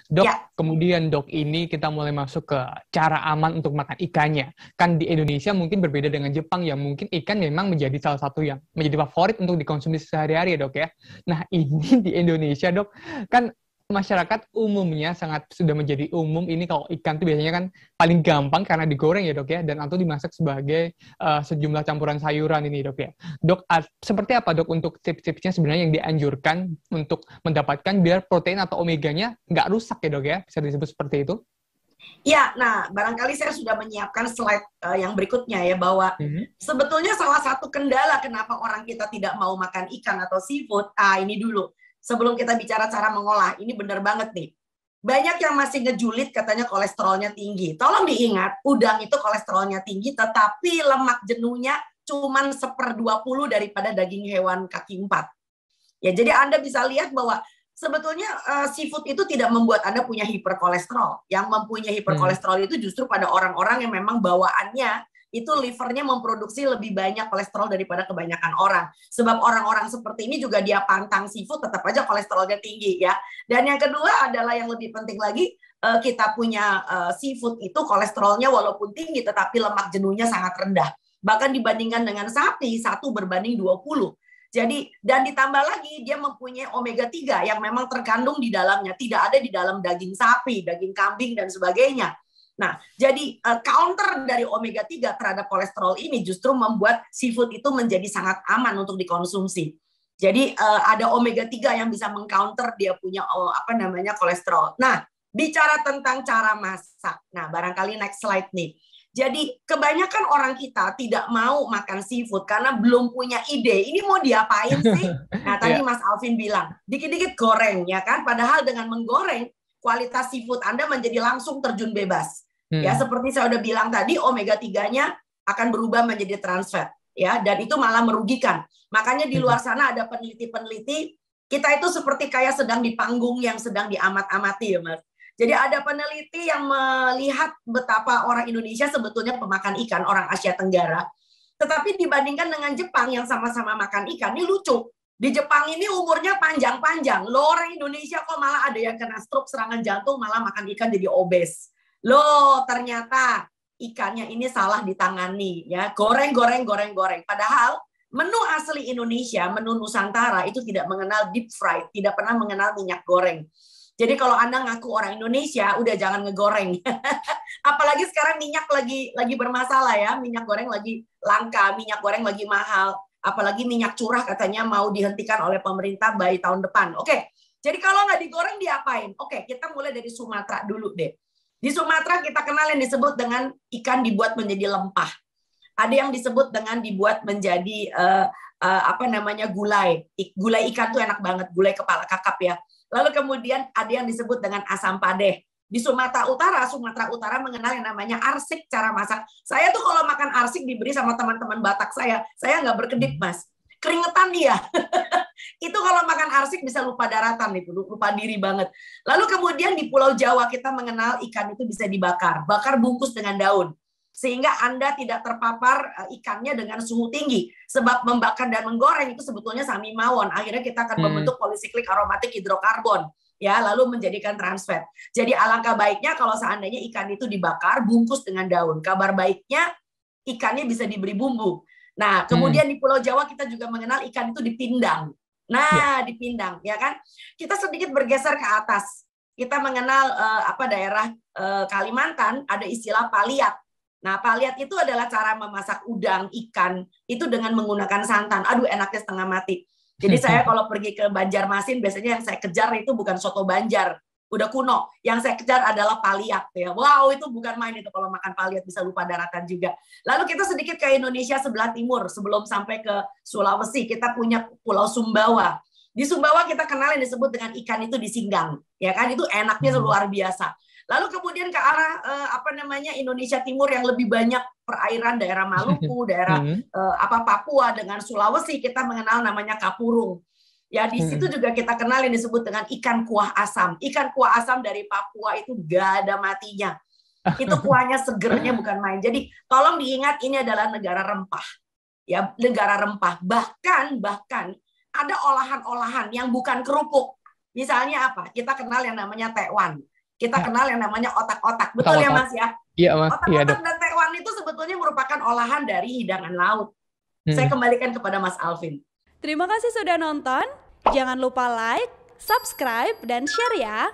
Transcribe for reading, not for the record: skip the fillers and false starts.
Dok, Ya, kemudian dok ini kita mulai masuk ke cara aman untuk makan ikannya. Kan di Indonesia mungkin berbeda dengan Jepang yang mungkin ikan memang menjadi salah satu yang menjadi favorit untuk dikonsumsi sehari-hari ya dok ya. Nah ini di Indonesia dok, kan masyarakat umumnya sangat sudah menjadi umum ini kalau ikan tuh biasanya kan paling gampang karena digoreng ya dok ya, dan atau dimasak sebagai sejumlah campuran sayuran ini dok ya. Dok, seperti apa dok untuk tips-tipsnya sebenarnya yang dianjurkan untuk mendapatkan biar protein atau omeganya nggak rusak ya dok ya, bisa disebut seperti itu? ya. Nah, barangkali saya sudah menyiapkan slide yang berikutnya ya, bahwa Mhm. sebetulnya salah satu kendala kenapa orang kita tidak mau makan ikan atau seafood. Ini dulu. Sebelum kita bicara cara mengolah, ini benar banget nih. Banyak yang masih ngejulit katanya kolesterolnya tinggi. Tolong diingat, udang itu kolesterolnya tinggi, tetapi lemak jenuhnya cuman 1/20 daripada daging hewan kaki 4. Ya, jadi Anda bisa lihat bahwa sebetulnya seafood itu tidak membuat Anda punya hiperkolesterol. Yang mempunyai Hmm. hiperkolesterol itu justru pada orang-orang yang memang bawaannya itu livernya memproduksi lebih banyak kolesterol daripada kebanyakan orang. Sebab orang-orang seperti ini juga dia pantang seafood, tetap aja kolesterolnya tinggi ya. Dan yang kedua adalah yang lebih penting lagi, kita punya seafood itu kolesterolnya walaupun tinggi, tetapi lemak jenuhnya sangat rendah. Bahkan dibandingkan dengan sapi, 1/20. Jadi, dan ditambah lagi dia mempunyai omega 3 yang memang terkandung di dalamnya, tidak ada di dalam daging sapi, daging kambing dan sebagainya. Nah, jadi counter dari omega 3 terhadap kolesterol ini justru membuat seafood itu menjadi sangat aman untuk dikonsumsi. Jadi ada omega 3 yang bisa mengcounter dia punya kolesterol. Nah, bicara tentang cara masak. Nah, barangkali next slide nih. Jadi kebanyakan orang kita tidak mau makan seafood karena belum punya ide. Ini mau diapain sih? Nah, tadi Ya. Mas Alvin bilang, dikit-dikit goreng ya kan? Padahal dengan menggoreng, kualitas seafood Anda menjadi langsung terjun bebas. Ya, Hmm. seperti saya udah bilang tadi, omega 3-nya akan berubah menjadi trans fat. Ya, dan itu malah merugikan. Makanya di luar sana ada peneliti-peneliti, kita itu seperti kayak sedang di panggung yang sedang diamat-amati ya Mas. Jadi ada peneliti yang melihat betapa orang Indonesia sebetulnya pemakan ikan, orang Asia Tenggara. Tetapi dibandingkan dengan Jepang yang sama-sama makan ikan, ini lucu. Di Jepang ini umurnya panjang-panjang. Loh, orang Indonesia kok malah ada yang kena stroke, serangan jantung, malah makan ikan jadi obes. Loh, ternyata ikannya ini salah ditangani. Ya, goreng, goreng, goreng, goreng. Padahal menu asli Indonesia, menu Nusantara itu tidak mengenal deep fried, tidak pernah mengenal minyak goreng. Jadi kalau Anda ngaku orang Indonesia, udah jangan ngegoreng. Apalagi sekarang minyak lagi bermasalah ya, minyak goreng lagi langka, minyak goreng lagi mahal, apalagi minyak curah katanya mau dihentikan oleh pemerintah by tahun depan. Oke, jadi kalau nggak digoreng diapain? Oke, kita mulai dari Sumatera dulu deh. Di Sumatera kita kenal yang disebut dengan ikan dibuat menjadi lempah. Ada yang disebut dengan dibuat menjadi gulai. Gulai ikan tuh enak banget, gulai kepala kakap ya. Lalu kemudian ada yang disebut dengan asam padeh. Di Sumatera Utara mengenal yang namanya arsik cara masak. Saya tuh kalau makan arsik diberi sama teman-teman Batak saya nggak berkedip Mas. Keringetan dia. Itu kalau makan arsik bisa lupa daratan itu, lupa diri banget. Lalu kemudian di Pulau Jawa kita mengenal ikan itu bisa dibakar, bakar bungkus dengan daun. Sehingga Anda tidak terpapar ikannya dengan suhu tinggi. Sebab membakar dan menggoreng itu sebetulnya sami mawon. Akhirnya kita akan Hmm. membentuk polisiklik aromatik hidrokarbon. Ya, lalu menjadikan trans fat. Jadi alangkah baiknya kalau seandainya ikan itu dibakar, bungkus dengan daun. Kabar baiknya ikannya bisa diberi bumbu. Nah, Hmm. kemudian di Pulau Jawa kita juga mengenal ikan itu dipindang. Ya. Nah, dipindang, ya kan? Kita sedikit bergeser ke atas. Kita mengenal daerah Kalimantan ada istilah paliat. Nah, paliat itu adalah cara memasak udang, ikan, itu dengan menggunakan santan. Aduh, enaknya setengah mati. Jadi saya kalau pergi ke Banjarmasin, biasanya yang saya kejar itu bukan soto Banjar. Udah kuno. Yang saya kejar adalah paliat. Ya. Wow, itu bukan main itu kalau makan paliat bisa lupa daratan juga. Lalu kita sedikit ke Indonesia sebelah timur. Sebelum sampai ke Sulawesi, kita punya Pulau Sumbawa. Di Sumbawa kita kenal yang disebut dengan ikan itu disinggang. Ya kan, itu enaknya Hmm. luar biasa. Lalu kemudian ke arah Indonesia Timur yang lebih banyak perairan, daerah Maluku, daerah Hmm. Papua dengan Sulawesi, kita mengenal namanya kapurung. Ya, di situ Hmm. juga kita kenal yang disebut dengan ikan kuah asam. Ikan kuah asam dari Papua itu gak ada matinya. Itu kuahnya segernya bukan main. Jadi tolong diingat ini adalah negara rempah. Ya, negara rempah. Bahkan ada olahan-olahan yang bukan kerupuk. Misalnya apa? Kita kenal yang namanya tekwan. kita kenal yang namanya otak-otak. Betul ya Mas ya? Iya Mas. Otak-otak dan tekwan itu sebetulnya merupakan olahan dari hidangan laut. Saya kembalikan kepada Mas Alvin. Terima kasih sudah nonton. Jangan lupa like, subscribe, dan share ya.